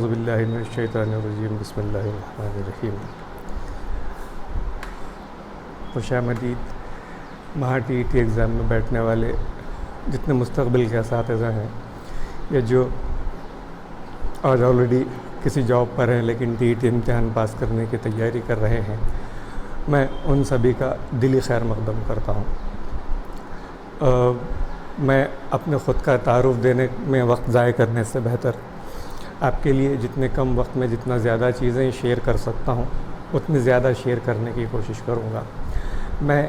औज़ुबिल्लाहि मिनश्शैतानिर्रजीम बिस्मिल्लाहिर्रहमानिर्रहीम। खुशामदीद महा TET exam में बैठने वाले जितने मुस्तक़बिल के असातिज़ा हैं या जो आज ऑलरेडी किसी जॉब पर हैं लेकिन टीईटी इम्तिहान पास करने की तैयारी कर रहे हैं, मैं उन सभी का दिली खैर मक़दम करता हूँ। मैं अपने ख़ुद का तारुफ़ देने में वक्त ज़ाय करने से बेहतर आपके लिए जितने कम वक्त में जितना ज़्यादा चीज़ें शेयर कर सकता हूँ उतनी ज़्यादा शेयर करने की कोशिश करूँगा। मैं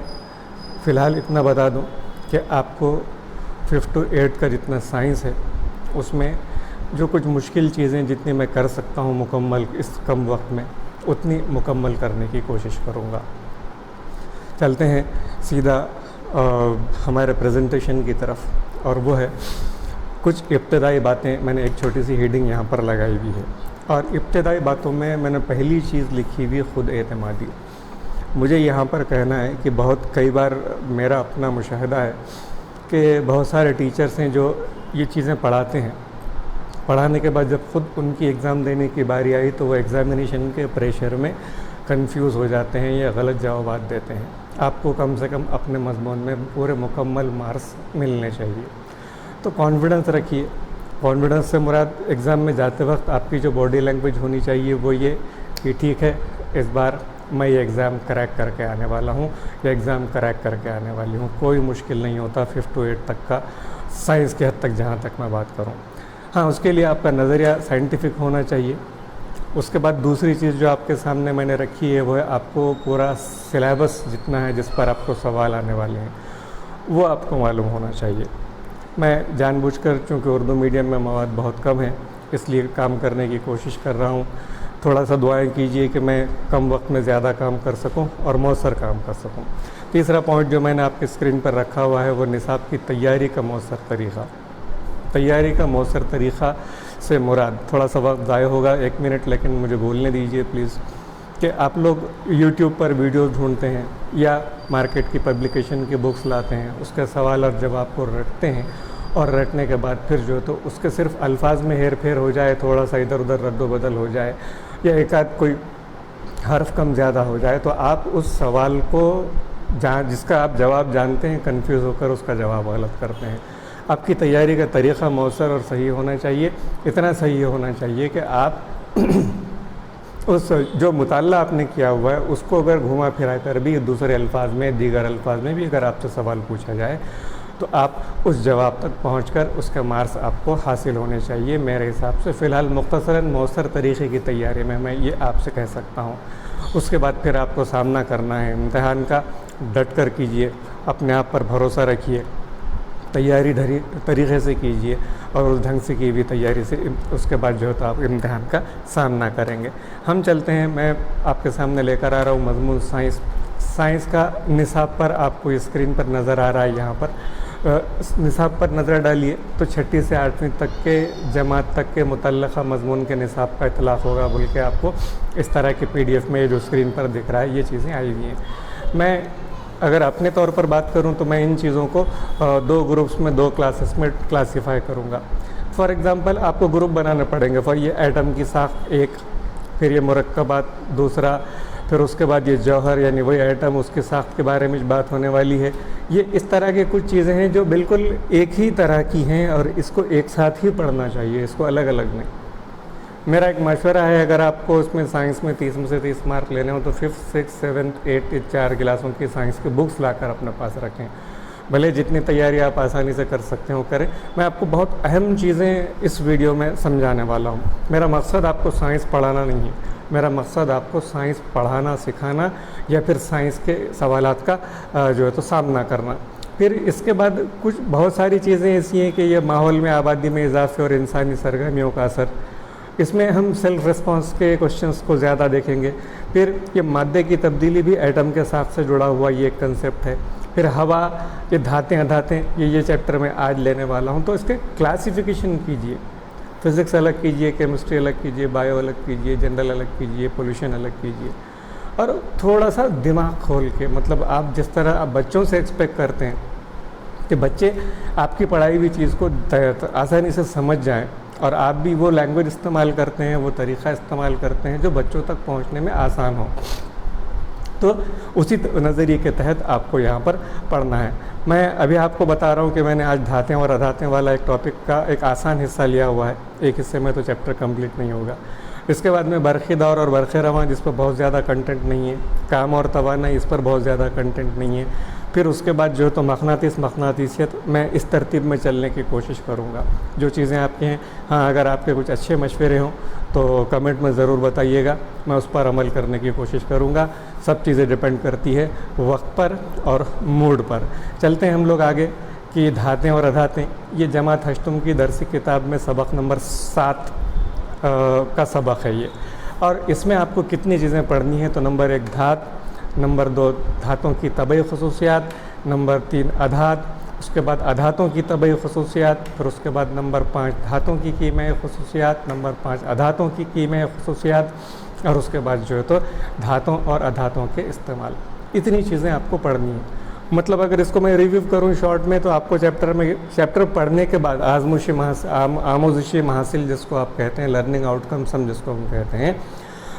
फ़िलहाल इतना बता दूँ कि आपको 5th to 8th का जितना साइंस है उसमें जो कुछ मुश्किल चीज़ें जितनी मैं कर सकता हूँ मुकम्मल इस कम वक्त में उतनी मुकम्मल करने की कोशिश करूँगा। चलते हैं सीधा हमारे प्रेजेंटेशन की तरफ, और वो है कुछ इब्तदाई बातें। मैंने एक छोटी सी हेडिंग यहाँ पर लगाई हुई है और इब्तदाई बातों में मैंने पहली चीज़ लिखी हुई खुद एतमादी। मुझे यहाँ पर कहना है कि कई बार मेरा अपना मुशाहिदा है कि बहुत सारे टीचर्स हैं जो ये चीज़ें पढ़ाते हैं, पढ़ाने के बाद जब ख़ुद उनकी एग्ज़ाम देने की बारी आई तो वो एग्ज़ामिनेशन के प्रेशर में कंफ्यूज हो जाते हैं या गलत जवाब देते हैं। आपको कम से कम अपने मज़मून में पूरे मुकम्मल मार्क्स मिलने चाहिए। तो कॉन्फिडेंस रखिए। कॉन्फिडेंस से मुराद एग्ज़ाम में जाते वक्त आपकी जो बॉडी लैंग्वेज होनी चाहिए वो ये कि ठीक है, इस बार मैं ये एग्ज़ाम क्रैक करके आने वाला हूँ या एग्ज़ाम क्रैक करके आने वाली हूँ। कोई मुश्किल नहीं होता 5th to 8th तक का साइंस के हद तक जहाँ तक मैं बात करूँ। हाँ, उसके लिए आपका नज़रिया साइंटिफिक होना चाहिए। उसके बाद दूसरी चीज़ जो आपके सामने मैंने रखी है वो है आपको पूरा सिलेबस जितना है जिस पर आपको सवाल आने वाले हैं वो आपको मालूम होना चाहिए। मैं जानबूझकर चूँकि उर्दू मीडियम में मवाद बहुत कम है इसलिए काम करने की कोशिश कर रहा हूँ। थोड़ा सा दुआएं कीजिए कि मैं कम वक्त में ज़्यादा काम कर सकूँ और मौसर काम कर सकूँ। तीसरा पॉइंट जो मैंने आपकी स्क्रीन पर रखा हुआ है वो निसाब की तैयारी का मौसर तरीक़ा। तैयारी का मौसर तरीक़ा से मुराद, थोड़ा सा वक्त ज़ाय होगा 1 मिनट, लेकिन मुझे बोलने दीजिए प्लीज़, कि आप लोग यूट्यूब पर वीडियोस ढूंढते हैं या मार्केट की पब्लिकेशन की बुक्स लाते हैं, उसके सवाल और जवाब को रटते हैं और रटने के बाद फिर जो तो उसके सिर्फ अल्फाज में हेर फेर हो जाए, थोड़ा सा इधर उधर रद्द बदल हो जाए या एक आध कोई हर्फ कम ज़्यादा हो जाए तो आप उस सवाल को जिसका आप जवाब जानते हैं कंफ्यूज होकर उसका जवाब गलत करते हैं। आपकी तैयारी का तरीक़ा मौसर और सही होना चाहिए। इतना सही होना चाहिए कि आप उस जो मुताल्ला आपने किया हुआ है उसको अगर घुमा फिरा कर भी दूसरे अल्फाज में, दीगर अल्फाज में भी अगर आपसे सवाल पूछा जाए तो आप उस जवाब तक पहुंचकर उसके मार्क्स आपको हासिल होने चाहिए मेरे हिसाब से। फ़िलहाल मुख्तसरन मौसर तरीक़े की तैयारी में मैं ये आपसे कह सकता हूँ। उसके बाद फिर आपको सामना करना है इम्तिहान का। डट कर कीजिए, अपने आप पर भरोसा रखिए, तैयारी तरीक़े से कीजिए और उस ढंग से की हुई तैयारी से उसके बाद जो है तो आप इम्तिहान का सामना करेंगे। हम चलते हैं, मैं आपके सामने लेकर आ रहा हूँ मज़मून साइंस का निसाब पर। आपको स्क्रीन पर नज़र आ रहा है, यहाँ पर निसाब पर नज़र डालिए तो 6ठी से 8वीं तक के जमात तक के मुतल्लक़ा मज़मून के निसाब का इतलाक़ होगा बोल के आपको इस तरह के PDF में जो स्क्रीन पर दिख रहा है ये चीज़ें आई हुई हैं। मैं अगर अपने तौर पर बात करूं तो मैं इन चीज़ों को 2 ग्रुप्स में 2 क्लासेस में क्लासीफाई करूंगा। फॉर एग्ज़ाम्पल आपको ग्रुप बनाने पड़ेंगे। फॉर ये एटम की साख्त एक, फिर ये मुरक्कबात दूसरा, फिर उसके बाद ये जौहर यानी वही एटम उसकी साख्त के बारे में बात होने वाली है। ये इस तरह के कुछ चीज़ें हैं जो बिल्कुल एक ही तरह की हैं और इसको एक साथ ही पढ़ना चाहिए, इसको अलग अलग नहीं। मेरा एक मशवरा है, अगर आपको उसमें साइंस में 30 में से 30 मार्क लेने हो तो 5th 6th 7th 8th 4 क्लासों की साइंस की बुक्स लाकर अपने पास रखें। भले जितनी तैयारी आप आसानी से कर सकते हो करें। मैं आपको बहुत अहम चीज़ें इस वीडियो में समझाने वाला हूँ। मेरा मकसद आपको साइंस पढ़ाना नहीं है, मेरा मकसद आपको साइंस पढ़ाना, सिखाना या फिर साइंस के सवालात का जो है तो सामना करना। फिर इसके बाद कुछ बहुत सारी चीज़ें ऐसी हैं कि ये माहौल में आबादी में इजाफे और इंसानी सरगर्मियों का असर, इसमें हम सेल्फ रिस्पॉन्स के क्वेश्चंस को ज़्यादा देखेंगे। फिर ये मादे की तब्दीली भी एटम के साथ से जुड़ा हुआ ये एक कंसेप्ट है। फिर हवा, ये धातें अधातें, ये चैप्टर में आज लेने वाला हूँ। तो इसके क्लासिफिकेशन कीजिए, फिज़िक्स अलग कीजिए, केमिस्ट्री अलग कीजिए, बायो अलग कीजिए, जनरल अलग कीजिए, पोल्यूशन अलग कीजिए और थोड़ा सा दिमाग खोल के, मतलब आप जिस तरह आप बच्चों से एक्सपेक्ट करते हैं कि बच्चे आपकी पढ़ाई हुई चीज़ को आसानी से समझ जाएं, और आप भी वो लैंग्वेज इस्तेमाल करते हैं, वो तरीक़ा इस्तेमाल करते हैं जो बच्चों तक पहुंचने में आसान हो। तो उसी नज़रिए के तहत आपको यहाँ पर पढ़ना है। मैं अभी आपको बता रहा हूँ कि मैंने आज धातें और अधातें वाला एक टॉपिक का एक आसान हिस्सा लिया हुआ है, एक हिस्से में तो चैप्टर कंप्लीट नहीं होगा। इसके बाद में बरक़ी दौर और बरक़े रवां, जिस पर बहुत ज़्यादा कंटेंट नहीं है, काम और तवानाई, इस पर बहुत ज़्यादा कंटेंट नहीं है। फिर उसके बाद जो है तो मक़नातीसियत, मैं इस तरतीब में चलने की कोशिश करूँगा। जो चीज़ें आपके हैं, हाँ अगर आपके कुछ अच्छे मशवरे हों तो कमेंट में ज़रूर बताइएगा, मैं उस पर अमल करने की कोशिश करूँगा। सब चीज़ें डिपेंड करती है वक्त पर और मूड पर। चलते हैं हम लोग आगे कि धातें और अधातें, ये जमात हश्तुम की दरसी किताब में सबक नंबर 7 का सबक है ये। और इसमें आपको कितनी चीज़ें पढ़नी है, तो नंबर 1 धात, नंबर 2 धातों की तबई खसूसियात, नंबर 3 अधात, उसके बाद अधातों की तबई खसूसियात, फिर उसके बाद नंबर 5 धातों की कीमय खसूसियात, नंबर 5 अधातों की कीमय खसूसियात, और उसके बाद जो है तो धातों और अधातों के इस्तेमाल। इतनी चीज़ें आपको पढ़नी है। मतलब अगर इसको मैं रिव्यू करूं शॉर्ट में, तो आपको चैप्टर पढ़ने के बाद आमोज़िशी महासिल जिसको आप कहते हैं, लर्निंग आउटकम्स हम जिसको हम कहते हैं,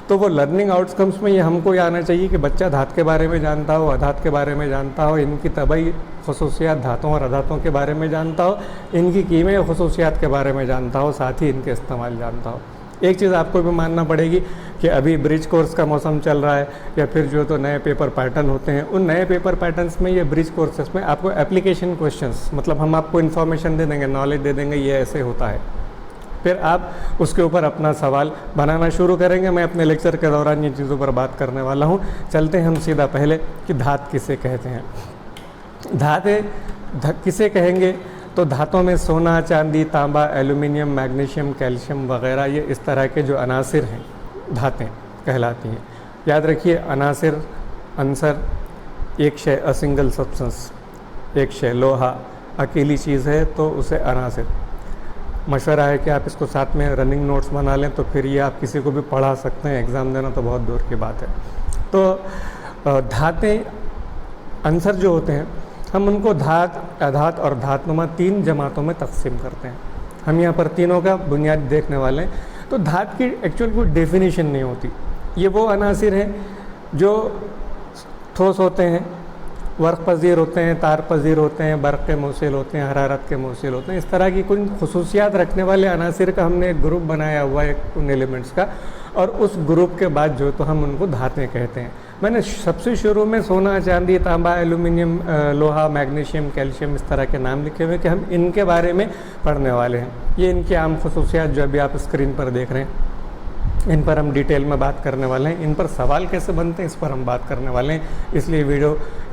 तो वो लर्निंग आउटकम्स में ये हमको ये आना चाहिए कि बच्चा धात के बारे में जानता हो, अधात के बारे में जानता हो, इनकी तबई खसूसियात धातों और अधातों के बारे में जानता हो, इनकी कीमय खसूसियात के बारे में जानता हो, साथ ही इनके इस्तेमाल जानता हो। एक चीज़ आपको भी मानना पड़ेगी कि अभी ब्रिज कोर्स का मौसम चल रहा है, या फिर जो तो नए पेपर पैटर्न होते हैं, उन नए पेपर पैटर्न्स में ये ब्रिज कोर्सेस में आपको एप्लीकेशन क्वेश्चंस, मतलब हम आपको इन्फॉर्मेशन दे देंगे, नॉलेज दे देंगे, ये ऐसे होता है, फिर आप उसके ऊपर अपना सवाल बनाना शुरू करेंगे। मैं अपने लेक्चर के दौरान ये चीज़ों पर बात करने वाला हूँ। चलते हैं हम सीधा पहले कि धात किसे कहते हैं। धातें किसे कहेंगे, तो धातों में सोना, चांदी, तांबा, एल्यूमिनियम, मैग्नीशियम, कैल्शियम वगैरह, ये इस तरह के जो अनासिर हैं धातें कहलाती हैं। याद रखिए, अनासिर, अंसर, एक शय अ सिंगल सब्सटेंस, एक शय लोहा अकेली चीज़ है तो उसे अनासिर। मशवरा है कि आप इसको साथ में रनिंग नोट्स बना लें, तो फिर ये आप किसी को भी पढ़ा सकते हैं, एग्ज़ाम देना तो बहुत दूर की बात है। तो धातें, अंसर जो होते हैं, हम उनको धात, अधात और धातनुमा 3 जमातों में तकसीम करते हैं। हम यहाँ पर तीनों का बुनियाद देखने वाले हैं। तो धात की एक्चुअल कोई डेफिनेशन नहीं होती। ये वो अनासिर हैं जो ठोस होते हैं, वर्क पजीर होते हैं, तार पजीर होते हैं, बर्क़ के मौसिल होते हैं, हरारत के मौसिल होते हैं। इस तरह की कुछ खसूसियात रखने वाले अनासिर का हमने एक ग्रुप बनाया हुआ है उन एलिमेंट्स का, और उस ग्रुप के बाद जो तो हम उनको धातें कहते हैं। मैंने सबसे शुरू में सोना, चांदी, तांबा, एल्यूमिनियम, लोहा, मैग्नीशियम, कैल्शियम इस तरह के नाम लिखे हुए कि हम इनके बारे में पढ़ने वाले हैं। ये इनकी आम खसूसियात जो अभी आप स्क्रीन पर देख रहे हैं, इन पर हम डिटेल में बात करने वाले हैं। इन पर सवाल कैसे बनते हैं इस पर हम बात करने वाले हैं। इसलिए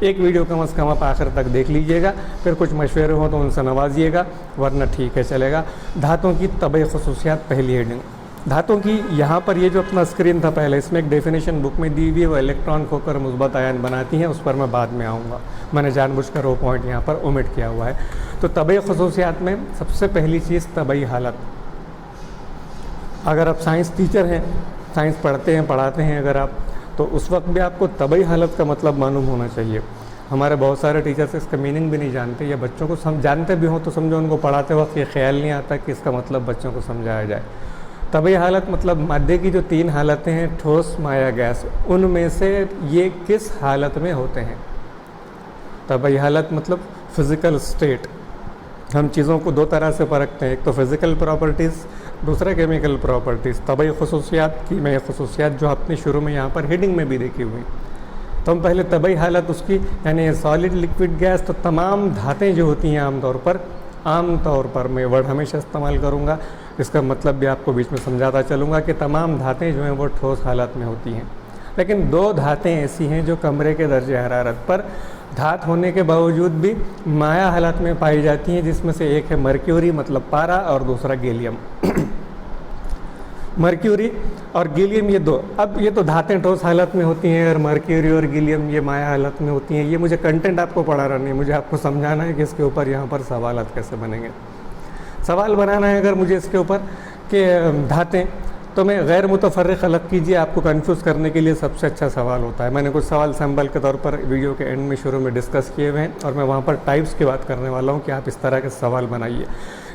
एक वीडियो कम से कम आप आखिर तक देख लीजिएगा। फिर कुछ मशवरे हो तो उनसे नवाजिएगा, वरना ठीक है चलेगा। धातों की तबई खसूसियात, पहली हेडिंग धातों की। यहाँ पर ये जो अपना स्क्रीन था पहले, इसमें एक डेफिनेशन बुक में दी हुई है, वो इलेक्ट्रॉन खोकर मुस्बत आयन बनाती हैं, उस पर मैं बाद में आऊँगा। मैंने जानबूझकर वो पॉइंट यहाँ पर ओमिट किया हुआ है। तो तबई खसूसियात में सबसे पहली चीज़ तबई हालत। अगर आप साइंस टीचर हैं, साइंस पढ़ाते हैं अगर आप, तो उस वक्त भी आपको तबई हालत का मतलब मालूम होना चाहिए। हमारे बहुत सारे टीचर्स इसका मीनिंग भी नहीं जानते, या बच्चों को जानते भी हों तो समझो उनको पढ़ाते वक्त ये ख्याल नहीं आता कि इसका मतलब बच्चों को समझाया जाए। तबई हालत मतलब मादे की जो 3 हालतें हैं, ठोस, माया, गैस, उनमें से ये किस हालत में होते हैं। तबई हालत मतलब फ़िज़िकल स्टेट। हम चीज़ों को 2 तरह से परखते हैं, एक तो फ़िज़िकल प्रॉपर्टीज़, दूसरा केमिकल प्रॉपर्टीज़। तबई खसूसियात, कीमई खसूसियात जो आपने शुरू में यहाँ पर हेडिंग में भी देखी हुई। तो हम पहले तबई हालत उसकी, यानी सॉलिड, लिक्विड, गैस, तो तमाम धातें जो होती हैं आम तौर पर मैं वर्ड हमेशा इस्तेमाल करूँगा, इसका मतलब भी आपको बीच में समझाता चलूँगा कि तमाम धातें जो हैं वो ठोस हालत में होती हैं। लेकिन 2 धातें ऐसी हैं जो कमरे के दर्जे हरारत पर धात होने के बावजूद भी माया हालत में पाई जाती हैं, जिसमें से एक है मर्क्यूरी मतलब पारा, और दूसरा गैलियम। मर्क्यूरी और गैलियम, ये 2, अब ये तो धातें ठोस हालत में होती हैं और मर्क्यूरी और गैलियम ये माया हालत में होती हैं। ये मुझे कंटेंट आपको पढ़ाना नहीं, मुझे आपको समझाना है कि इसके ऊपर यहाँ पर सवालात कैसे बनेंगे। सवाल बनाना है अगर मुझे इसके ऊपर कि धातें, तो मैं गैर मुतफर्रिक़ अलग कीजिए, आपको कंफ्यूज करने के लिए सबसे अच्छा सवाल होता है। मैंने कुछ सवाल सैम्पल के तौर पर वीडियो के एंड में शुरू में डिस्कस किए हुए हैं, और मैं वहाँ पर टाइप्स की बात करने वाला हूँ कि आप इस तरह के सवाल बनाइए।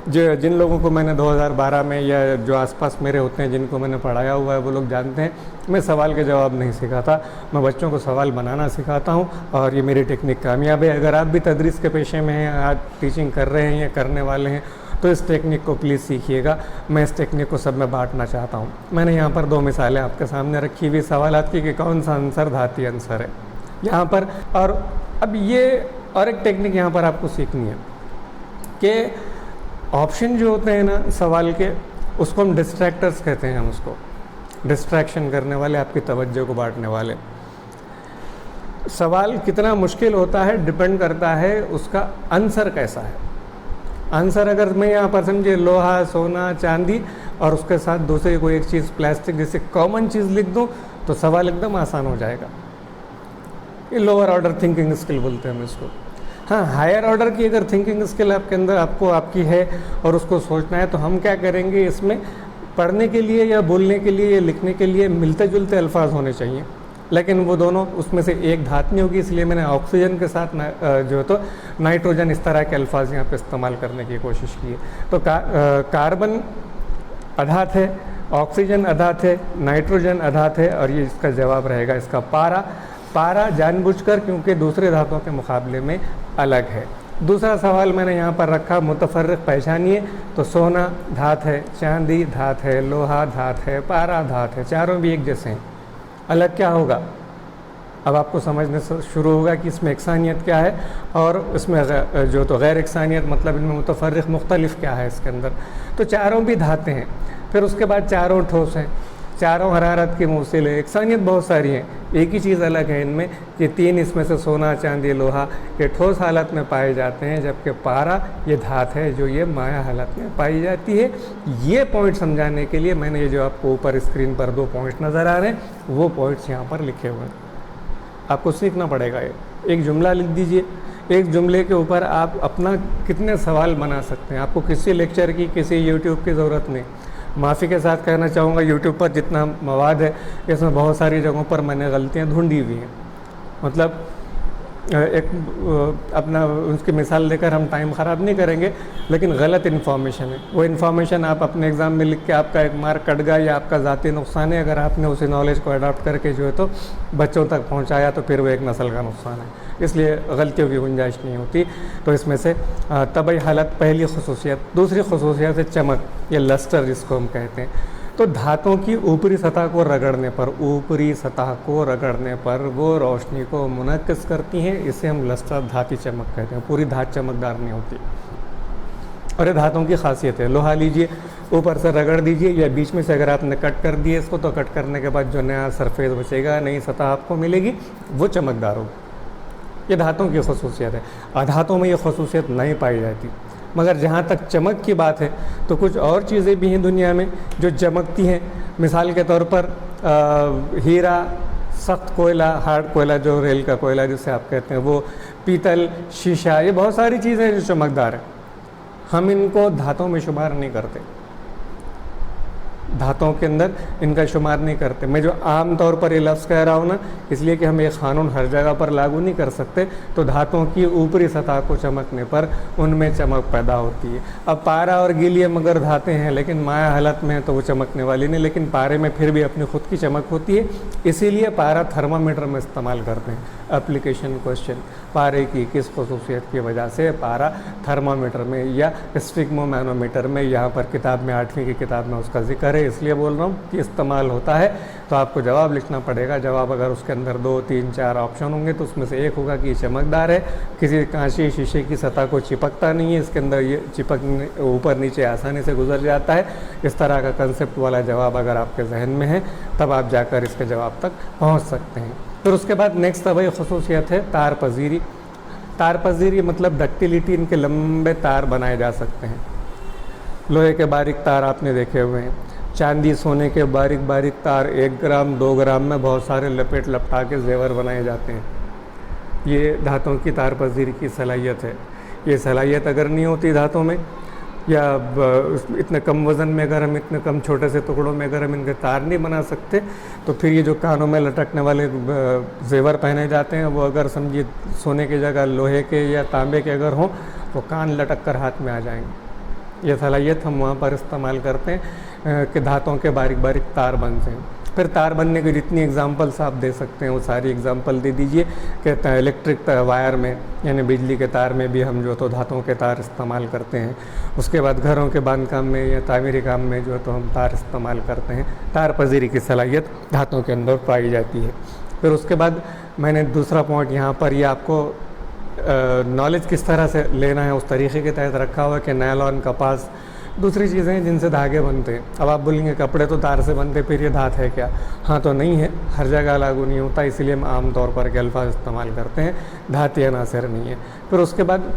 जो जिन लोगों को मैंने 2012 में या जो आसपास मेरे होते हैं जिनको मैंने पढ़ाया हुआ है वो लोग जानते हैं, मैं सवाल के जवाब नहीं सिखाता, मैं बच्चों को सवाल बनाना सिखाता हूँ और ये मेरी टेक्निक कामयाब है। अगर आप भी तदरीस के पेशे में हैं, आज टीचिंग कर रहे हैं या करने वाले हैं, तो इस टेक्निक को प्लीज़ सीखिएगा। मैं इस टेक्निक को सब में बांटना चाहता हूँ। मैंने यहाँ पर 2 मिसालें आपके सामने रखी हुई सवालात की कि कौन सा आंसर धाती आंसर है यहाँ पर। और अब ये और एक टेक्निक यहाँ पर आपको सीखनी है कि ऑप्शन जो होते हैं ना सवाल के, उसको हम डिस्ट्रैक्टर्स कहते हैं। हम उसको डिस्ट्रैक्शन करने वाले, आपकी तवज्जो को बांटने वाले। सवाल कितना मुश्किल होता है डिपेंड करता है उसका आंसर कैसा है। आंसर अगर मैं यहाँ पर समझिए लोहा, सोना, चांदी और उसके साथ दूसरी कोई एक चीज़ प्लास्टिक जैसे कॉमन चीज़ लिख दूँ तो सवाल एकदम आसान हो जाएगा। ये लोअर ऑर्डर थिंकिंग स्किल बोलते हैं हम इसको। हाँ, हायर ऑर्डर की अगर थिंकिंग स्किल आपके अंदर आपकी है और उसको सोचना है, तो हम क्या करेंगे, इसमें पढ़ने के लिए या बोलने के लिए या लिखने के लिए मिलते जुलते अल्फाज होने चाहिए, लेकिन वो दोनों उसमें से एक धात नहीं होगी। इसलिए मैंने ऑक्सीजन के साथ जो है तो नाइट्रोजन इस तरह के अल्फाज यहाँ पे इस्तेमाल करने की कोशिश की है। तो कार्बन अधात है, ऑक्सीजन अधात है, नाइट्रोजन अधात है और ये इसका जवाब रहेगा इसका पारा। पारा जानबूझकर क्योंकि दूसरे धातुओं के मुकाबले में अलग है। दूसरा सवाल मैंने यहाँ पर रखा मुतफर्रिक पहचानिए, तो सोना धात है, चांदी धात है, लोहा धात है, पारा धात है, चारों भी एक जैसे हैं। अलग क्या होगा, अब आपको समझने से शुरू होगा कि इसमें एकसानियत क्या है और इसमें जो तो गैर एकसानियत, मतलब इनमें मुतफर्रिक मुख्तलिफ क्या है इसके अंदर। तो चारों भी धातें हैं। फिर उसके बाद चारों ठोस हैं, चारों हरारत के मुवसिल है। एकसानियत बहुत सारी है, एक ही चीज़ अलग है इनमें कि 3 इसमें से सोना, चांदी, लोहा ये ठोस हालत में पाए जाते हैं, जबकि पारा ये धात है जो ये माया हालत में पाई जाती है। ये पॉइंट समझाने के लिए मैंने ये जो आपको ऊपर स्क्रीन पर 2 पॉइंट्स नज़र आ रहे हैं वो पॉइंट्स यहाँ पर लिखे हुए हैं। आपको सीखना पड़ेगा। ये एक जुमला लिख दीजिए, एक जुमले के ऊपर आप अपना कितने सवाल बना सकते हैं। आपको किसी लेक्चर की, किसी यूट्यूब की ज़रूरत नहीं। माफ़ी के साथ कहना चाहूँगा, यूट्यूब पर जितना मवाद है इसमें बहुत सारी जगहों पर मैंने गलतियाँ ढूंढी हुई हैं। मतलब एक अपना उसकी मिसाल देकर हम टाइम ख़राब नहीं करेंगे, लेकिन गलत इन्फॉर्मेशन है। वो इन्फॉर्मेशन आप अपने एग्ज़ाम में लिख के आपका एक मार्क कट गया या आपका ज़ाती नुकसान है। अगर आपने उसी नॉलेज को अडॉप्ट करके जो है तो बच्चों तक पहुँचाया तो फिर वो एक नस्ल का नुकसान है। इसलिए गलतियों की गुंजाइश नहीं होती। तो इसमें से तबई हालत पहली खसूसियत। दूसरी खसूसियत है चमक या लस्टर जिसको हम कहते हैं। तो धातों की ऊपरी सतह को रगड़ने पर, ऊपरी सतह को रगड़ने पर वो रोशनी को मुनक्किस करती हैं। इसे हम लस्टर धाती चमक कहते हैं। पूरी धात चमकदार नहीं होती और ये धातों की खासियत है। लोहा लीजिए, ऊपर से रगड़ दीजिए या बीच में से अगर आपने कट कर दिए इसको, तो कट करने के बाद जो नया सरफेस बचेगा, नई सतह आपको मिलेगी, वो चमकदार होगी। ये धातों की खसूसियत है। अधातों में ये खसूसियत नहीं पाई जाती। मगर जहाँ तक चमक की बात है तो कुछ और चीज़ें भी हैं दुनिया में जो चमकती हैं। मिसाल के तौर पर हीरा, सख्त कोयला, हार्ड कोयला जो रेल का कोयला जिसे आप कहते हैं, वो पीतल, शीशा, ये बहुत सारी चीज़ें जो चमकदार हैं। हम इनको धातों में शुमार नहीं करते, धातुओं के अंदर इनका शुमार नहीं करते। मैं जो आम तौर पर ये लफ्ज़ कह रहा हूँ ना, इसलिए कि हम ये क़ानून हर जगह पर लागू नहीं कर सकते। तो धातुओं की ऊपरी सतह को चमकने पर उनमें चमक पैदा होती है। अब पारा और गीलियम अगर धातें हैं लेकिन माया हालत में है तो वो चमकने वाली नहीं, लेकिन पारे में फिर भी अपनी खुद की चमक होती है। इसीलिए पारा थर्मामीटर में इस्तेमाल करते हैं। एप्लीकेशन क्वेश्चन, पारे की किस खसूसियत की वजह से पारा थर्मामीटर में या स्टिग्मोमैनोमीटर में, यहाँ पर किताब में 8वीं की किताब में उसका जिक्र है, इसलिए बोल रहा हूँ कि इस्तेमाल होता है। तो आपको जवाब लिखना पड़ेगा। जवाब अगर उसके अंदर 2, 3, 4 ऑप्शन होंगे तो उसमें से एक होगा कि ये चमकदार है, किसी कांची शीशे की सतह को चिपकता नहीं है, इसके अंदर ये चिपक ऊपर नीचे आसानी से गुजर जाता है। इस तरह का कंसेप्ट वाला जवाब अगर आपके जहन में है तब आप जाकर इसके जवाब तक पहुँच सकते हैं। फिर उसके बाद नेक्स्ट तबई खसूसियत है तार पजीरी। तार पजीरी मतलब डक्टिलिटी, इनके लंबे तार बनाए जा सकते हैं। लोहे के बारीक तार आपने देखे हुए हैं, चांदी सोने के बारीक बारीक तार 1 ग्राम 2 ग्राम में बहुत सारे लपेट लपटा के जेवर बनाए जाते हैं। ये धातुओं की तार पजीरी की सलाहियत है। ये सलाहियत अगर नहीं होती धातों में या इतने कम वज़न में, अगर हम इतने कम छोटे से टुकड़ों में अगर हम इनके तार नहीं बना सकते, तो फिर ये जो कानों में लटकने वाले जेवर पहने जाते हैं वो अगर समझिए सोने की जगह लोहे के या तांबे के अगर हों तो कान लटक कर हाथ में आ जाएंगे। ये सलाहियत हम वहाँ पर इस्तेमाल करते हैं कि धातों के बारीक बारीक तार बनते हैं। फिर तार बनने की जितनी एग्जांपल्स आप दे सकते हैं वो सारी एग्जांपल दे दीजिए कि इलेक्ट्रिक वायर में यानी बिजली के तार में भी हम जो तो धातों के तार इस्तेमाल करते हैं। उसके बाद घरों के बांधकाम में या तामीरी काम में जो तो हम तार इस्तेमाल करते हैं। तार पजीरी की सलाहियत धातों के अंदर पाई जाती है। फिर उसके बाद मैंने दूसरा पॉइंट यहाँ पर ये आपको नॉलेज किस तरह से लेना है उस तरीके के तहत रखा हुआ है कि नायलॉन, कपास, दूसरी चीज़ें हैं जिनसे धागे बनते हैं। अब आप बोलेंगे कपड़े तो तार से बनते, फिर ये धात है क्या? हाँ, तो नहीं है, हर जगह लागू नहीं होता, इसलिए हम आम तौर पर के अल्फाज इस्तेमाल करते हैं। धात या नासिर नहीं है। फिर उसके बाद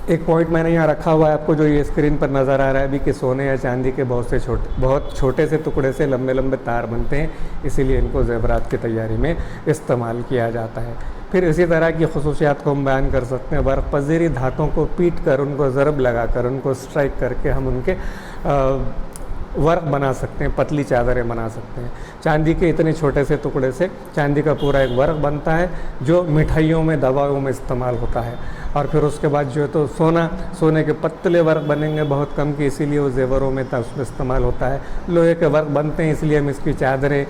एक पॉइंट मैंने यहाँ रखा हुआ है आपको, जो ये स्क्रीन पर नज़र आ रहा है अभी, कि सोने या चांदी के बहुत छोटे से टुकड़े से लंबे लंबे तार बनते हैं, इसीलिए इनको ज़ेवरात की तैयारी में इस्तेमाल किया जाता है। फिर इसी तरह की खसूसियात को हम बयान कर सकते हैं। बर्फ़ पजीरी धातों को पीट कर, उनको ज़रब लगा कर, उनको स्ट्राइक करके हम उनके वर्क बना सकते हैं, पतली चादरें बना सकते हैं। चांदी के इतने छोटे से टुकड़े से चांदी का पूरा एक वर्क बनता है जो मिठाइयों में, दवाओं में इस्तेमाल होता है। और फिर उसके बाद जो है तो सोने के पतले वर्क बनेंगे बहुत कम के, इसीलिए वो जेवरों में उसमें इस्तेमाल होता है। लोहे के वर्क बनते हैं, इसलिए हम इसकी चादरें,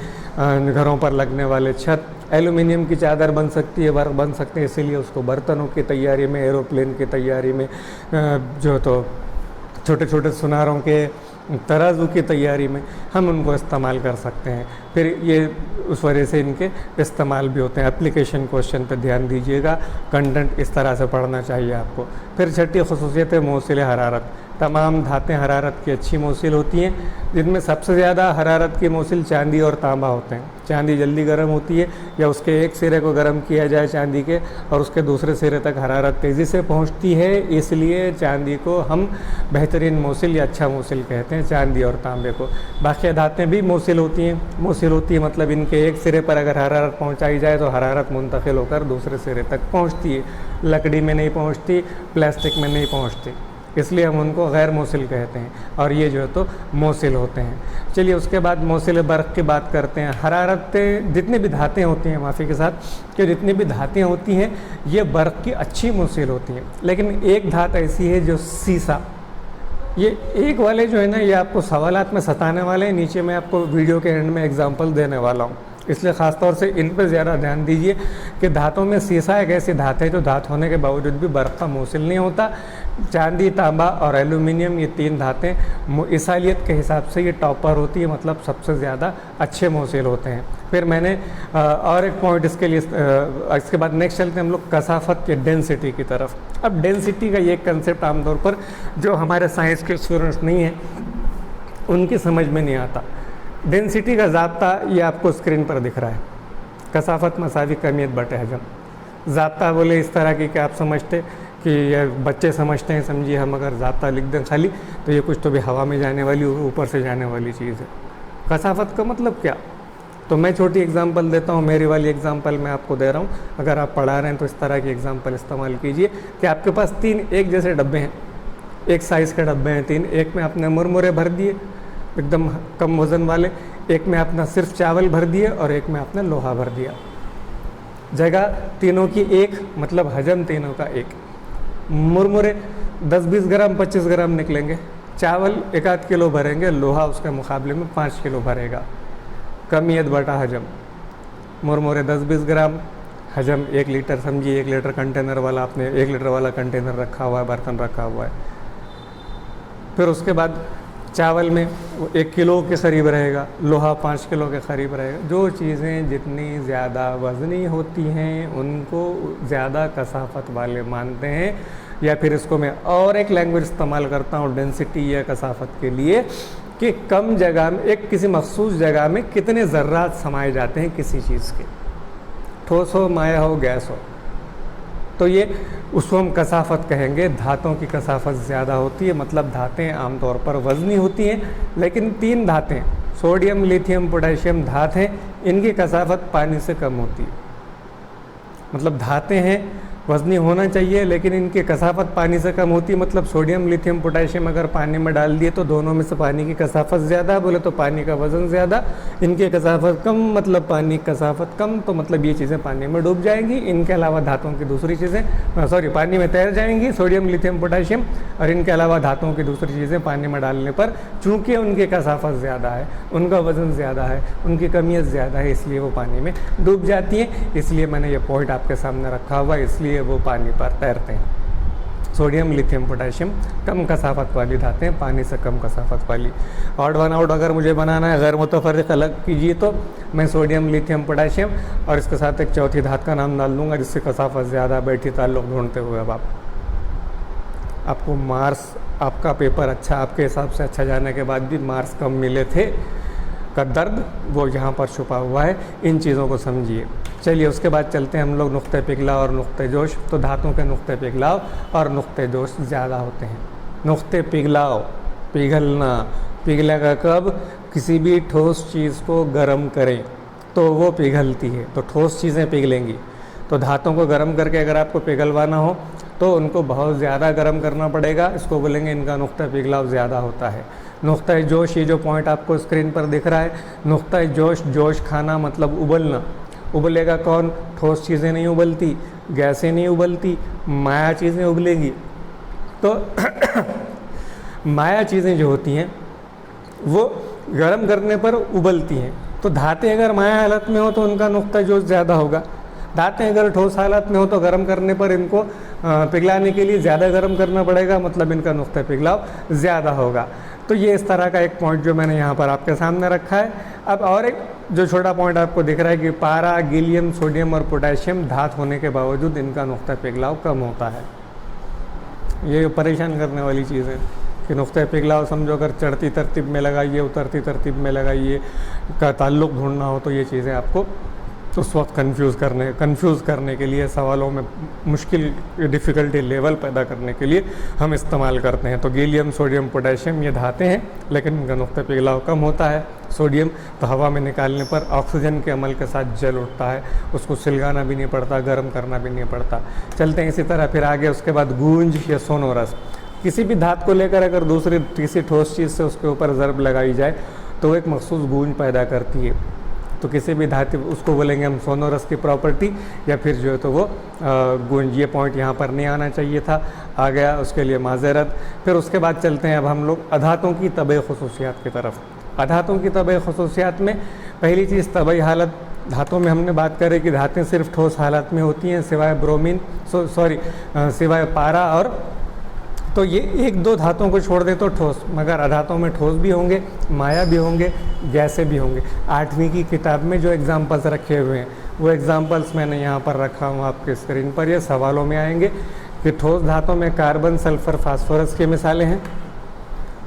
घरों पर लगने वाले छत, एल्युमिनियम की चादर बन सकती है, वर्क बन सकते हैं, इसीलिए उसको बर्तनों की तैयारी में, एरोप्लेन की तैयारी में, जो तो छोटे छोटे सुनारों के तराजू की तैयारी में हम उनको इस्तेमाल कर सकते हैं। फिर ये उस वजह से इनके इस्तेमाल भी होते हैं। एप्लीकेशन क्वेश्चन पर ध्यान दीजिएगा, कंटेंट इस तरह से पढ़ना चाहिए आपको। फिर छठी खसूसियत है मौसिल हरारत। तमाम धातें हरारत की अच्छी मौसिल होती हैं, जिनमें सबसे ज़्यादा हरारत की मौसिल चांदी और तांबा होते हैं। चांदी जल्दी गर्म होती है, या उसके एक सिरे को गर्म किया जाए चांदी के और उसके दूसरे सिरे तक हरारत तेज़ी से पहुंचती है, इसलिए चांदी को हम बेहतरीन मौसिल या अच्छा मौसिल कहते हैं, चांदी और तांबे को। बाकी धातें भी मौसिल होती हैं, मतलब इनके एक सिरे पर अगर हरारत पहुँचाई जाए तो हरारत मुंतकिल होकर दूसरे सिरे तक पहुँचती है। लकड़ी में नहीं पहुँचती, प्लास्टिक में नहीं पहुँचती, इसलिए हम उनको गैर मौसिल कहते हैं, और ये जो है तो मौसिल होते हैं। चलिए उसके बाद मौसिल बर्क़ की बात करते हैं। हरारत जितनी भी धातें होती हैं, माफ़ी के साथ, कि जितनी भी धातें होती हैं ये बर्क़ की अच्छी मौसिल होती हैं। लेकिन एक धात ऐसी है जो सीसा, ये एक वाले जो है ना, ये आपको सवालात में सताने वाले हैं। नीचे मैं आपको वीडियो के एंड में एग्जांपल देने वाला हूँ, इसलिए ख़ास तौर से इन पर ज़्यादा ध्यान दीजिए कि धातों में सीसा एक ऐसी धात है जो धात होने के बावजूद भी बर्क़ का मौसिल नहीं होता। चांदी, तांबा और एल्युमिनियम, ये तीन धातें इसालियत के हिसाब से ये टॉपर होती है, मतलब सबसे ज़्यादा अच्छे मौसिल होते हैं। फिर मैंने और एक पॉइंट इसके लिए, इसके बाद नेक्स्ट चलते हैं हम लोग कसाफत के डेंसिटी की तरफ। अब डेंसिटी का ये कंसेप्ट आमतौर पर जो हमारे साइंस के स्टूडेंट्स नहीं हैं उनकी समझ में नहीं आता। डेंसिटी का ज़ाब्ता ये आपको स्क्रीन पर दिख रहा है, कसाफत मसावी कमियत बटे हजम। ज़ाब्ता बोले इस तरह की कि आप समझते कि ये बच्चे समझते हैं, समझिए हम अगर ज़ाब्ता लिख दें खाली तो ये कुछ तो भी हवा में जाने वाली, ऊपर से जाने वाली चीज़ है। कसाफत का मतलब क्या? तो मैं छोटी एग्जांपल देता हूँ, मेरी वाली एग्जांपल मैं आपको दे रहा हूँ। अगर आप पढ़ा रहे हैं तो इस तरह की एग्जांपल इस्तेमाल कीजिए कि आपके पास 3 एक जैसे डब्बे हैं, एक साइज़ के डब्बे हैं 3। एक में आपने मुरमुरे भर दिए एकदम कम वज़न वाले, एक में अपना सिर्फ चावल भर दिए और एक में आपने लोहा भर दिया। जगह तीनों की एक, मतलब हजम तीनों का एक। मुरमुरे 10-20 ग्राम 25 ग्राम निकलेंगे, चावल 1-8 किलो भरेंगे, लोहा उसके मुकाबले में 5 किलो भरेगा। कमियत बटा हजम, मुरमुरे 10-20 ग्राम, हजम 1 लीटर। समझिए 1 लीटर कंटेनर वाला, आपने 1 लीटर वाला कंटेनर रखा हुआ है, बर्तन रखा हुआ है। फिर उसके बाद चावल में 1 किलो के करीब रहेगा, लोहा 5 किलो के करीब रहेगा। जो चीज़ें जितनी ज़्यादा वज़नी होती हैं उनको ज़्यादा कसाफत वाले मानते हैं। या फिर इसको मैं और एक लैंग्वेज इस्तेमाल करता हूँ डेंसिटी या कसाफत के लिए, कि कम जगह में, एक किसी मखसूस जगह में कितने ज़र्रात समाए जाते हैं किसी चीज़ के, ठोस हो, माया हो, गैस हो, तो ये उसको हम कसाफत कहेंगे। धातों की कसाफत ज़्यादा होती है, मतलब धातें आमतौर पर वज़नी होती हैं। लेकिन 3 धातें, सोडियम, लिथियम, पोटेशियम धात हैं, इनकी कसाफत पानी से कम होती है। मतलब धातें हैं वज़नी होना चाहिए, लेकिन इनकी कसाफत पानी से कम होती है। मतलब सोडियम लिथियम पोटेशियम अगर पानी में डाल दिए तो दोनों में से पानी की कसाफत ज़्यादा, बोले तो पानी का वज़न ज़्यादा, इनकी कसाफत कम मतलब पानी की कसाफत कम, तो मतलब ये चीज़ें पानी में डूब जाएंगी। इनके अलावा धातुओं की दूसरी चीज़ें पानी में तैर जाएंगी, सोडियम लिथियम पोटेशियम, और इनके अलावा धातुओं की दूसरी चीज़ें पानी में डालने पर चूँकि उनकी कसाफत ज़्यादा है, उनका वज़न ज़्यादा है, उनकी कमियत ज़्यादा है, इसलिए वो पानी में डूब जाती हैं। इसलिए मैंने ये पॉइंट आपके सामने रखा हुआ है, इसलिए वो पानी पर तैरते हैं। सोडियम लिथियम पोटेशियम कम कसाफत वाली धातें, पानी से कम कसाफत वाली। ऑड वन आउट अगर मुझे बनाना है, गैर मुतफर्रिक अलग कीजिए, तो मैं सोडियम लिथियम पोटेशियम और इसके साथ एक चौथी धात का नाम डाल दूंगा जिससे कसाफत ज़्यादा बैठी ताल्लुक़ ढूंढते हुए। अब आपको मार्क्स, आपका पेपर अच्छा, आपके हिसाब से अच्छा जाने के बाद भी मार्क्स कम मिले थे का दर्द वो यहाँ पर छुपा हुआ है। इन चीज़ों को समझिए। चलिए उसके बाद चलते हैं हम लोग नुक्ते पिघलाव और नुक्ते जोश। तो धातुओं के नुक्ते पिघलाव और नुक्ते जोश ज़्यादा होते हैं। नुक्ते पिघलाव, पिघलना, पिघलेगा कब? किसी भी ठोस चीज़ को गर्म करें तो वो पिघलती है, तो ठोस चीज़ें पिघलेंगी। तो धातुओं को गर्म करके अगर आपको पिघलवाना हो तो उनको बहुत ज़्यादा गर्म करना पड़ेगा, इसको बोलेंगे इनका नुक्ता पिघलाव ज़्यादा होता है। नुक्ता जोश, ये जो पॉइंट आपको स्क्रीन पर दिख रहा है, नुक्ता जोश, जोश खाना मतलब उबलना। उबलेगा कौन? ठोस चीज़ें नहीं उबलती, गैसें नहीं उबलती, माया चीज़ें उबलेगी। तो माया चीज़ें जो होती हैं वो गर्म करने पर उबलती हैं। तो धातें अगर माया हालत में हो तो उनका नुक्ता जोश ज़्यादा होगा। धातें अगर ठोस हालत में हो तो गर्म करने पर इनको पिघलाने के लिए ज़्यादा गर्म करना पड़ेगा, मतलब इनका नुक्ता पिघलाव ज़्यादा होगा। तो ये इस तरह का एक पॉइंट जो मैंने यहाँ पर आपके सामने रखा है। अब और एक जो छोटा पॉइंट आपको दिख रहा है कि पारा, गैलियम, सोडियम और पोटेशियम धात होने के बावजूद इनका नुक्ता पिघलाव कम होता है। ये परेशान करने वाली चीज़ है कि नुक्ता पिघलाव समझो अगर चढ़ती तरतीब में लगाइए, उतरती तरतीब में लगाइए का ताल्लुक़ ढूंढना हो तो ये चीज़ें आपको उस वक्त कंफ्यूज करने के लिए, सवालों में मुश्किल डिफ़िकल्टी लेवल पैदा करने के लिए हम इस्तेमाल करते हैं। तो गैलियम, सोडियम, पोटेशियम ये धातें हैं, लेकिन इनका नुक्ता पिघलाव कम होता है। सोडियम तो हवा में निकालने पर ऑक्सीजन के अमल के साथ जल उठता है, उसको सिलगाना भी नहीं पड़ता, गर्म करना भी नहीं पड़ता। चलते हैं इसी तरह फिर आगे। उसके बाद गूंज या सोनोरस, किसी भी धात को लेकर अगर दूसरी किसी ठोस चीज़ से उसके ऊपर ज़रब लगाई जाए तो वो एक मखसूस गूंज पैदा करती है। तो किसी भी धातु उसको बोलेंगे हम सोनोरस की प्रॉपर्टी, या फिर जो है तो वो गूंज। ये पॉइंट यहाँ पर नहीं आना चाहिए था, आ गया, उसके लिए माज़रत। फिर उसके बाद चलते हैं अब हम लोग अधातों की तबई खुसूसियात की तरफ। अधातों की तबई खुसूसियात में पहली चीज़ तबई हालत। धातों में हमने बात करें कि धातें सिर्फ ठोस हालत में होती हैं सिवाय ब्रोमीन, सिवाय पारा, और तो ये एक दो धातों को छोड़ दें तो ठोस, मगर अधातों में ठोस भी होंगे, माया भी होंगे, गैसें भी होंगे। 8वीं की किताब में जो एग्जाम्पल्स रखे हुए हैं वो एग्जाम्पल्स मैंने यहाँ पर रखा हूँ आपके स्क्रीन पर। ये सवालों में आएंगे कि ठोस धातों में कार्बन, सल्फर, फास्फोरस की मिसालें हैं।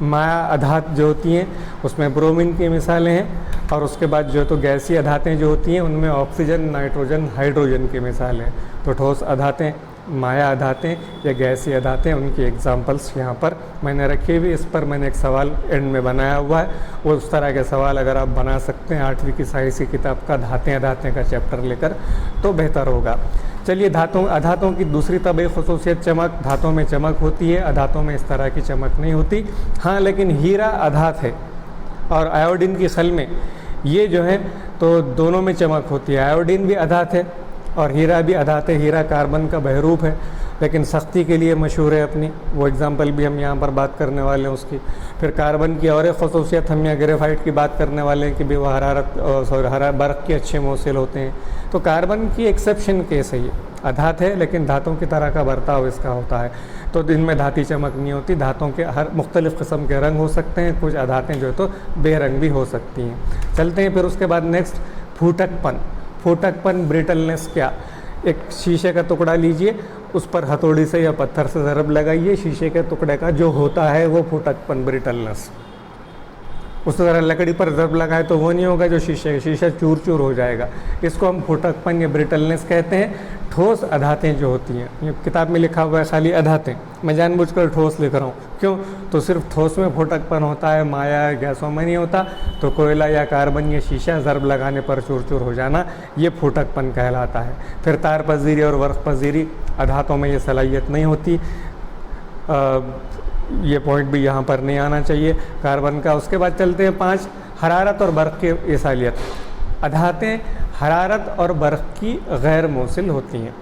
माया अधात जो होती हैं उसमें ब्रोमीन की मिसालें हैं। और उसके बाद जो है तो गैसीय अधातें जो होती हैं उनमें ऑक्सीजन, नाइट्रोजन, हाइड्रोजन की मिसालें हैं। तो ठोस अधातें, माया अधातें या गैसीय अधातें, उनकी एग्जांपल्स यहाँ पर मैंने रखी हुई। इस पर मैंने एक सवाल एंड में बनाया हुआ है, वो उस तरह के सवाल अगर आप बना सकते हैं 8वीं की साइंस की किताब का धातें अधातें का चैप्टर लेकर तो बेहतर होगा। चलिए अधातों की दूसरी तबई खुसूसियत चमक। धातों में चमक होती है, अधातों में इस तरह की चमक नहीं होती। हाँ, लेकिन हीरा अधात है और आयोडीन की खल में ये जो है तो दोनों में चमक होती है। आयोडीन भी अधात है और हीरा भी अधात है। हीरा कार्बन का बहरूप है लेकिन सख्ती के लिए मशहूर है अपनी, वो एग्जांपल भी हम यहाँ पर बात करने वाले हैं उसकी। फिर कार्बन की और एक खसूसियत हम यहाँ ग्रेफाइट की बात करने वाले हैं कि भी वो बर्फ़ के अच्छे मोसिल होते हैं। तो कार्बन की एक्सेप्शन केस है, ये अधात है लेकिन धातों की तरह का बर्ताव इसका होता है। तो दिन में धाती चमक नहीं होती। धातों के हर मुख्तलिफ़ किस्म के रंग हो सकते हैं, कुछ अधातें जो है तो बेरंग भी हो सकती हैं। चलते हैं फिर उसके बाद नेक्स्ट, फूटकपन। फूटकपन, ब्रिटलनेस क्या? एक शीशे का टुकड़ा लीजिए, उस पर हथौड़ी से या पत्थर से ज़रब लगाइए, शीशे के टुकड़े का जो होता है वो फूटकपन, ब्रिटलनेस। उस तरह लकड़ी पर ज़रब लगाए तो वो नहीं होगा जो शीशा चूर चूर हो जाएगा। इसको हम फुटकपन या ब्रिटलनेस कहते हैं। ठोस अधातें जो होती हैं, ये किताब में लिखा हुआ है खाली अधातें, मैं जानबूझकर ठोस लिख रहा हूँ, क्यों? तो सिर्फ ठोस में फुटकपन होता है, माया गैसों में नहीं होता। तो कोयला या कार्बन या शीशा ज़रब लगाने पर चूर चूर हो जाना, ये फुटकपन कहलाता है। फिर तार पजीरी और वर्क पजीरी, अधातों में ये सलाहियत नहीं होती। ये पॉइंट भी यहाँ पर नहीं आना चाहिए कार्बन का। उसके बाद चलते हैं 5, हरारत और बर्फ़ की इसालियत। अधातें हरारत और बर्फ़ की गैर मौसिल होती हैं।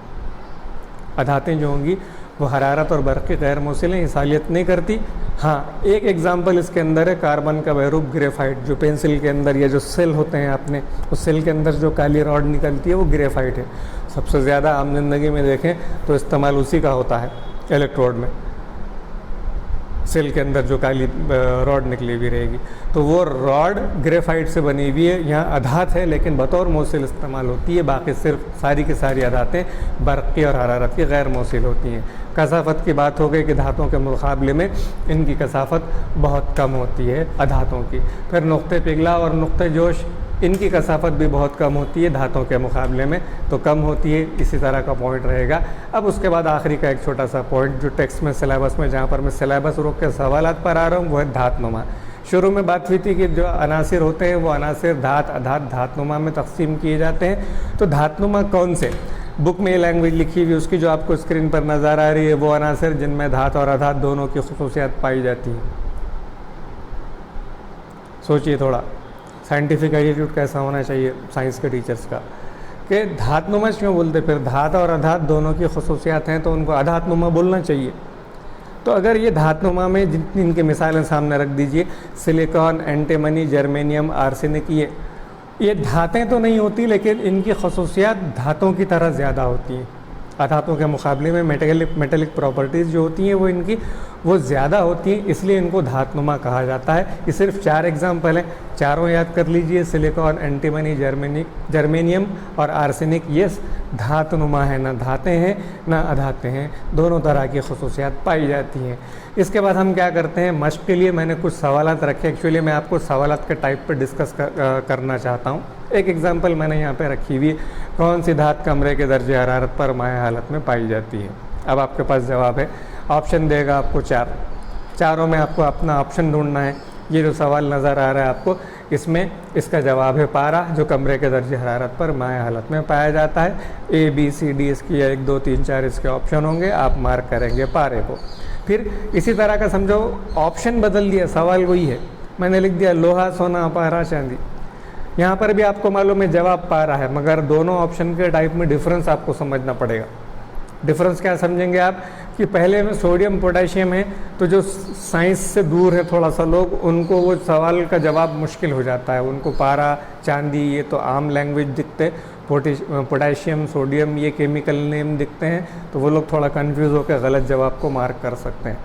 अधातें जो होंगी वो हरारत और बर्फ़ की गैर मौसिल हैं, इसालियत नहीं करती। हाँ, एक एग्जाम्पल इसके अंदर है कार्बन का बहरूप ग्रेफाइट, जो पेंसिल के अंदर या जो सेल होते हैं अपने, उस सेल के अंदर जो काली रॉड निकलती है वो ग्रेफाइट है। सबसे ज़्यादा आम जिंदगी में देखें तो इस्तेमाल उसी का होता है इलेक्ट्रोड में, सेल के अंदर जो काली रॉड निकली हुई रहेगी तो वो रॉड ग्रेफाइट से बनी हुई है। यहाँ अधात है लेकिन बतौर मौसिल इस्तेमाल होती है, बाकी सिर्फ सारी की सारी अधातें बर्क़ की और हरारत की गैर मौसिल होती हैं। कसाफत की बात हो गई कि धातों के मुकाबले में इनकी कसाफत बहुत कम होती है अधातों की। फिर नुक्ते पिघला और नुक्ते जोश, इनकी कसाफत भी बहुत कम होती है धातों के मुकाबले में, तो कम होती है, इसी तरह का पॉइंट रहेगा। अब उसके बाद आखिरी का एक छोटा सा पॉइंट जो टेक्स्ट में सिलेबस में, जहाँ पर मैं सिलेबस रोक के सवालात पर आ रहा हूँ, वो है धातनुमा। शुरू में बात हुई थी कि जो अनासिर होते हैं वो अनासिर धात अधात धातनुमा में तकसीम किए जाते हैं। तो धातनुमा कौन से, बुक में ये लैंग्वेज लिखी हुई उसकी जो आपको स्क्रीन पर नज़र आ रही है, वो अनासिर जिनमें धात और अधात दोनों की खुसूसियात पाई जाती हैं। सोचिए थोड़ा, साइंटिफिक एटीट्यूड कैसा होना चाहिए साइंस के टीचर्स का, कि धातनुमा क्यों बोलते, फिर धात और अधात दोनों की खुसूसियात हैं तो उनको अधातनुमा बोलना चाहिए। तो अगर ये धातनुमा में जितनी इनके मिसालें सामने रख दीजिए, सिलिकॉन, एंटीमनी, जर्मेनियम, आर्सेनिक, ये धातें तो नहीं होती लेकिन इनकी खुसूसियात धातों की तरह ज़्यादा होती हैं। अधातों के मुकाबले में मेटेलिक प्रॉपर्टीज़ जो होती हैं वो इनकी वो ज़्यादा होती हैं, इसलिए इनको धातनुमा कहा जाता है। ये सिर्फ 4 एग्जाम्पल हैं, चारों याद कर लीजिए, सिलिकॉन, एंटीमनी, जर्मेनियम और आर्सेनिक, ये धातनुमा है, ना धातें हैं ना अधातें हैं, दोनों तरह की खुसूसियात पाई जाती हैं। इसके बाद हम क्या करते हैं, मश्क के लिए मैंने कुछ सवालात रखे। एक्चुअली मैं आपको सवालात के टाइप पर डिस्कस करना चाहता हूँ। एक एग्जाम्पल मैंने यहाँ पे रखी हुई है, कौन सी धात कमरे के दर्जे हरारत पर माया हालत में पाई जाती है। अब आपके पास जवाब है, ऑप्शन देगा आपको 4, चारों में आपको अपना ऑप्शन ढूंढना है। ये जो सवाल नज़र आ रहा है आपको, इसमें इसका जवाब है पारा, जो कमरे के दर्जे हरारत पर माया हालत में पाया जाता है। A, B, C, D इसकी 1, 2, 3, 4 इसके ऑप्शन होंगे, आप मार्क करेंगे पारे को। फिर इसी तरह का समझो, ऑप्शन बदल दिया, सवाल वही है, मैंने लिख दिया लोहा, सोना, पारा, चांदी। यहाँ पर भी आपको मालूम है जवाब पारा है, मगर दोनों ऑप्शन के टाइप में डिफरेंस आपको समझना पड़ेगा। डिफरेंस क्या समझेंगे आप, कि पहले में सोडियम पोटेशियम है, तो जो साइंस से दूर है थोड़ा सा लोग, उनको वो सवाल का जवाब मुश्किल हो जाता है। उनको पारा, चांदी ये तो आम लैंग्वेज दिखते, पोटेशियम, सोडियम ये केमिकल नेम दिखते हैं, तो वो लोग थोड़ा कंफ्यूज होकर गलत जवाब को मार्क कर सकते हैं।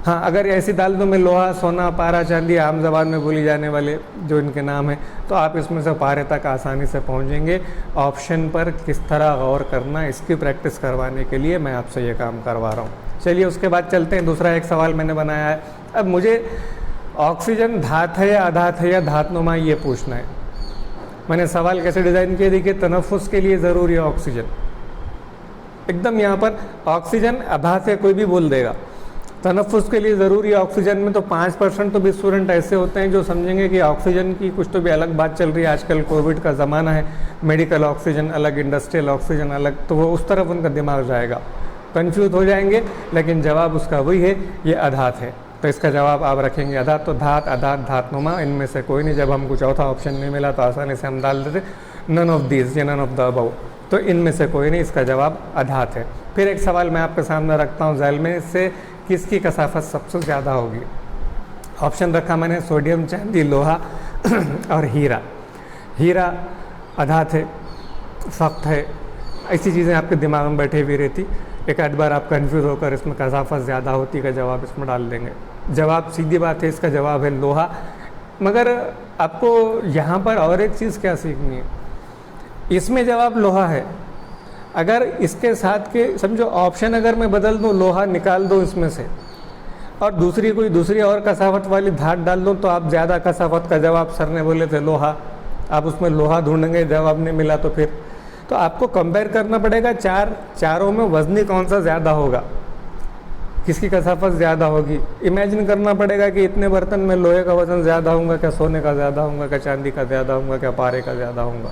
हाँ, अगर ऐसी डाल दो मैं लोहा, सोना, पारा, चांदी आम जबान में बोली जाने वाले जो इनके नाम हैं, तो आप इसमें से पारे तक आसानी से पहुँचेंगे। ऑप्शन पर किस तरह गौर करना, इसकी प्रैक्टिस करवाने के लिए मैं आपसे ये काम करवा रहा हूँ। चलिए उसके बाद चलते हैं, दूसरा एक सवाल मैंने बनाया है। अब मुझे ऑक्सीजन धात है या अधात है या धातनुमा, ये पूछना है। मैंने सवाल कैसे डिज़ाइन किया, देखिए तनफ़ुस के लिए ज़रूरी है ऑक्सीजन, एकदम यहाँ पर ऑक्सीजन अधात है कोई भी बोल देगा। तनफ़ुस के लिए ज़रूरी है ऑक्सीजन में तो 5% तो भी स्टूडेंट ऐसे होते हैं जो समझेंगे कि ऑक्सीजन की कुछ तो भी अलग बात चल रही है, आजकल कोविड का ज़माना है, मेडिकल ऑक्सीजन अलग, इंडस्ट्रियल ऑक्सीजन अलग, तो वो उस तरफ उनका दिमाग जाएगा, कंफ्यूज हो जाएंगे। लेकिन जवाब उसका वही है, ये अधात है। तो इसका जवाब आप रखेंगे अधात। तो धात, अधात, धातनुमा, इनमें से कोई नहीं। जब हमको चौथा ऑप्शन नहीं मिला तो आसानी से हम डाल देते नन ऑफ दिस या नन ऑफ द अबव, तो इनमें से कोई नहीं, इसका जवाब अधात है। फिर एक सवाल मैं आपके सामने रखता हूँ, जैल में से किसकी कसाफत सबसे ज़्यादा होगी। ऑप्शन रखा मैंने सोडियम, चांदी, लोहा और हीरा। हीरा अधात है, सख्त है, ऐसी चीज़ें आपके दिमाग में बैठे हुई रहती, एक आध बार आप कंफ्यूज होकर इसमें कसाफत ज़्यादा होती का जवाब इसमें डाल देंगे। जवाब सीधी बात है, इसका जवाब है लोहा। मगर आपको यहाँ पर और एक चीज़ क्या सीखनी है, इसमें जवाब लोहा है, अगर इसके साथ के समझो ऑप्शन अगर मैं बदल दूँ, लोहा निकाल दो इसमें से, और दूसरी और कसावत वाली धात डाल दूँ तो आप ज़्यादा कसावत का जवाब सर ने बोले थे लोहा, आप उसमें लोहा ढूंढेंगे, जवाब नहीं मिला तो फिर तो आपको कंपेयर करना पड़ेगा चारों में वजनी कौन सा ज़्यादा होगा, किसकी कसाफत ज़्यादा होगी। इमेजिन करना पड़ेगा कि इतने बर्तन में लोहे का वज़न ज़्यादा होगा, क्या सोने का ज़्यादा होगा, क्या चांदी का ज़्यादा होगा, क्या पारे का ज़्यादा होगा,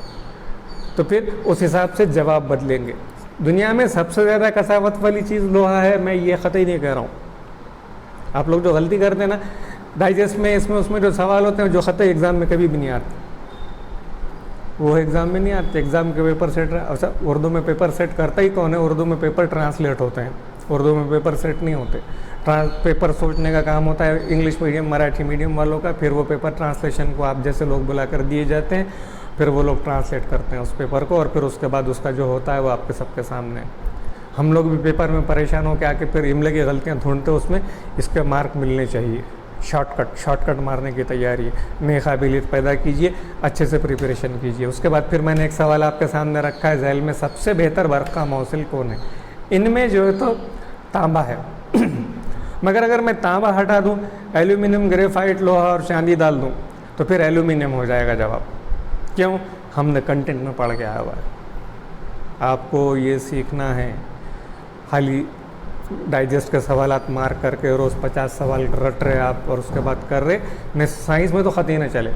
तो फिर उस हिसाब से जवाब बदलेंगे। दुनिया में सबसे ज़्यादा कसावत वाली चीज़ लोहा है, मैं ये ख़तई नहीं कह रहा हूँ। आप लोग जो गलती करते हैं ना डाइजेस्ट में, इसमें उसमें जो सवाल होते हैं जो ख़तई एग्ज़ाम में कभी भी नहीं आते, वो एग्ज़ाम में नहीं आते। एग्ज़ाम के पेपर सेट, अच्छा उर्दू में पेपर सेट करता ही कौन है? उर्दू में पेपर ट्रांसलेट होते हैं, उर्दू में पेपर सेट नहीं होते। पेपर सोचने का काम होता है इंग्लिश मीडियम मराठी मीडियम वालों का, फिर वो पेपर ट्रांसलेशन को आप जैसे लोग बुला कर दिए जाते हैं, फिर वो लोग ट्रांसलेट करते हैं उस पेपर को, और फिर उसके बाद उसका जो होता है वो आपके सबके सामने है। हम लोग भी पेपर में परेशान हो के आके फिर इमले की गलतियाँ ढूंढते, उसमें इसके मार्क मिलने चाहिए। शॉर्टकट मारने की तैयारी है, नई काबिलियत पैदा कीजिए, अच्छे से प्रिपरेशन कीजिए। उसके बाद फिर मैंने एक सवाल आपके सामने रखा है, झैल में सबसे बेहतर बर्फ़ का मौसिल कौन है? इनमें जो है तो तांबा है मगर अगर मैं तांबा हटा दूं, एल्यूमिनियम, ग्रेफाइट, लोहा और चांदी डाल दूं तो फिर एल्यूमिनियम हो जाएगा जवाब। क्यों? हमने कंटेंट में पढ़ के आया हुआ है। आपको ये सीखना है, खाली डाइजेस्ट के सवालात मार करके रोज़ 50 सवाल रट रहे आप और उसके बाद कर रहे, मैं साइंस में तो ख़तई न चले।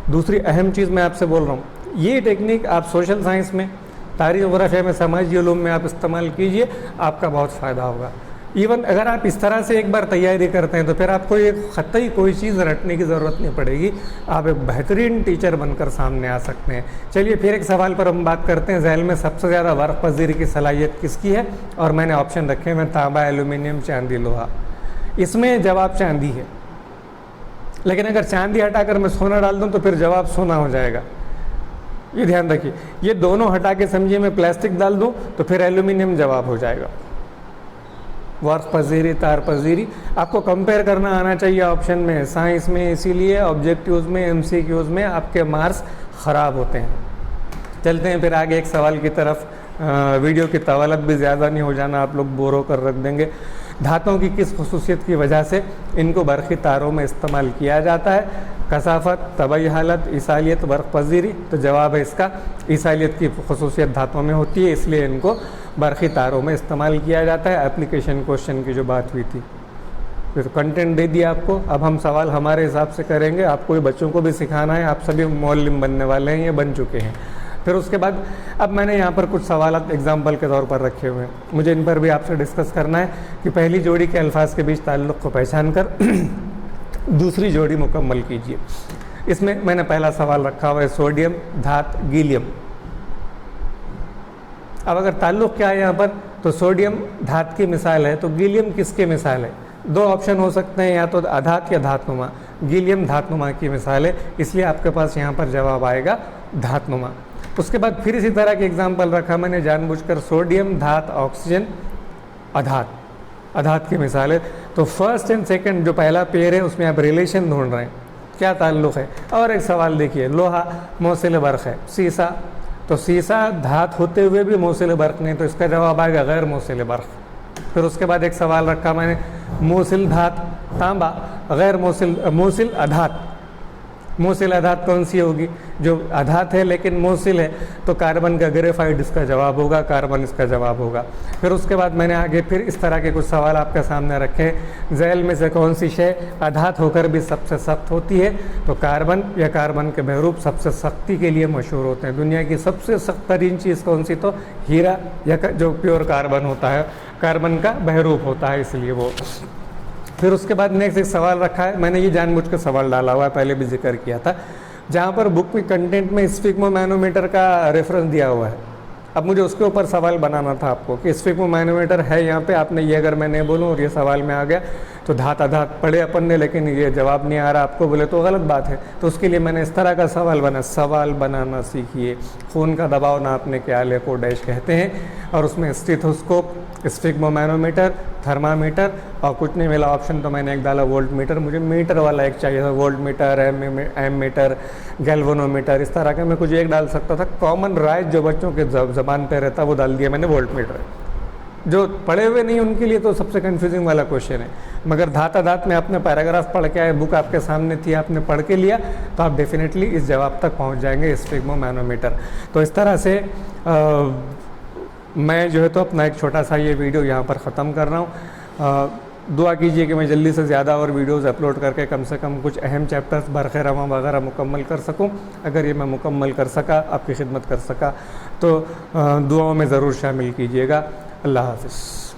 दूसरी अहम चीज़ मैं आपसे बोल रहा हूँ, ये टेक्निक आप सोशल साइंस में, तारीख़ जोग्राफिया में, समाजी उलूम में आप इस्तेमाल कीजिए, आपका बहुत फ़ायदा होगा। इवन अगर आप इस तरह से एक बार तैयारी करते हैं तो फिर आपको एक ख़तई कोई चीज़ रटने की ज़रूरत नहीं पड़ेगी, आप एक बेहतरीन टीचर बनकर सामने आ सकते हैं। चलिए फिर एक सवाल पर हम बात करते हैं, झैल में सबसे ज़्यादा बर्फ़ पज़ीरी की सलाहियत किसकी है? और मैंने ऑप्शन रखे हैं तांबा, एल्यूमिनियम, चांदी, लोहा। इसमें जवाब चांदी है, लेकिन अगर चांदी हटाकर मैं सोना डाल दूँ तो फिर जवाब सोना हो जाएगा। ये ध्यान रखिए, ये दोनों हटा के समझिए मैं प्लास्टिक डाल दूँ तो फिर एल्यूमिनियम जवाब हो जाएगा। वर्क पज़ीरी, तार पज़ीरी, आपको कंपेयर करना आना चाहिए ऑप्शन में, साइंस में। इसीलिए ऑब्जेक्टिव्स में, एमसीक्यूज़ में आपके मार्क्स ख़राब होते हैं। चलते हैं फिर आगे एक सवाल की तरफ। वीडियो की तवालत भी ज़्यादा नहीं हो जाना, आप लोग बोर होकर रख देंगे। धातुओं की किस खसूसियत की वजह से इनको बरक़ी तारों में इस्तेमाल किया जाता है? कसाफत, तबई हालत, ईसालियत, बर्फ़ पज़ीरी। तो जवाब है इसका ईसालियत की खसूसियत धातुओं में होती है, इसलिए इनको बरक़ी तारों में इस्तेमाल किया जाता है। एप्लीकेशन क्वेश्चन की जो बात हुई थी, फिर कंटेंट दे दिया आपको। अब हम सवाल हमारे हिसाब से करेंगे, आपको ये बच्चों को भी सिखाना है, आप सभी मुअल्लिम बनने वाले हैं, ये बन चुके हैं। फिर उसके बाद अब मैंने यहाँ पर कुछ सवाल एग्जाम्पल के तौर पर रखे हुए हैं, मुझे इन पर भी आपसे डिस्कस करना है कि पहली जोड़ी के अल्फाज के बीच ताल्लुक़ को पहचान कर दूसरी जोड़ी मुकम्मल कीजिए। इसमें मैंने पहला सवाल रखा हुआ है सोडियम, धात, गीलियम। अब अगर ताल्लुक़ क्या है यहाँ पर, तो सोडियम धात की मिसाल है, तो गीलियम किसकी मिसाल है? दो ऑप्शन हो सकते हैं, या तो अधात या धातुमा। गीलियम धातुमा की मिसाल है, इसलिए आपके पास यहाँ पर जवाब आएगा धातुमा। उसके बाद फिर इसी तरह के एग्जाम्पल रखा मैंने जानबूझकर, सोडियम, धात, ऑक्सीजन, अधात। अधात की मिसाल है, तो फर्स्ट एंड सेकंड जो पहला पेयर है उसमें आप रिलेशन ढूंढ रहे हैं, क्या ताल्लुक़ है। और एक सवाल देखिए, लोहा मौसिल बर्क़ है, सीसा, तो सीसा धात होते हुए भी मौसिल बर्क़ नहीं, तो इसका जवाब आएगा गैर मौसिल बर्क़। फिर उसके बाद एक सवाल रखा मैंने, मौसिल धात, तांबा, गैर मौसिल अधात। मौसिल अधात कौन सी होगी? जो अधात है लेकिन मौसिल है, तो कार्बन का ग्रेफाइट इसका जवाब होगा, कार्बन इसका जवाब होगा। फिर उसके बाद मैंने आगे फिर इस तरह के कुछ सवाल आपके सामने रखे, झैल में से कौन सी शय अधात होकर भी सबसे सख्त होती है? तो कार्बन या कार्बन के बहरूप सबसे सख्ती के लिए मशहूर होते हैं। दुनिया की सबसे सख्त तरीन चीज़ कौन सी? तो हीरा, या जो प्योर कार्बन होता है, कार्बन का बहरूप होता है, इसलिए वो। फिर उसके बाद नेक्स्ट एक सवाल रखा है, मैंने ये जानबूझकर सवाल डाला हुआ है, पहले भी जिक्र किया था, जहाँ पर बुक में कंटेंट में स्फिग्मोमैनोमीटर का रेफरेंस दिया हुआ है। अब मुझे उसके ऊपर सवाल बनाना था आपको कि स्फिग्मोमैनोमीटर है यहाँ पे, आपने ये अगर मैं नहीं बोलूँ और ये सवाल में आ गया तो धात अधात पढ़े अपन ने, लेकिन ये जवाब नहीं आ रहा आपको, बोले तो गलत बात है। तो उसके लिए मैंने इस तरह का सवाल बनाना सीखिए। खून का दबाव नापने के आले को डैश कहते हैं, और उसमें स्टेथोस्कोप, स्फिग्मोमैनोमीटर, थर्मामीटर, और कुछ नहीं मिला ऑप्शन तो मैंने एक डाला वोल्ट मीटर। मुझे मीटर वाला एक चाहिए था, voltmeter, ammeter, galvanometer, इस तरह का मैं कुछ एक डाल सकता था। कॉमन राइज जो बच्चों के ज़बान पे रहता वो डाल दिया मैंने, वोल्ट मीटर। जो पढ़े हुए नहीं उनके लिए तो सबसे कन्फ्यूजिंग वाला क्वेश्चन है, मगर धाता धात में आपने पैराग्राफ पढ़ के आए, बुक आपके सामने थी, आपने पढ़ के लिया, तो आप डेफिनेटली इस जवाब तक पहुंच जाएंगे, स्फिग्मोमैनोमीटर। तो इस तरह से मैं जो है तो अपना एक छोटा सा ये वीडियो यहाँ पर ख़त्म कर रहा हूँ। दुआ कीजिए कि मैं जल्दी से ज़्यादा और वीडियोस अपलोड करके कम से कम कुछ अहम चैप्टर्स बरखे रवां वगैरह मुकम्मल कर सकूं। अगर ये मैं मुकम्मल कर सका, आपकी खिदमत कर सका, तो दुआओं में ज़रूर शामिल कीजिएगा। अल्लाह हाफ़िज़।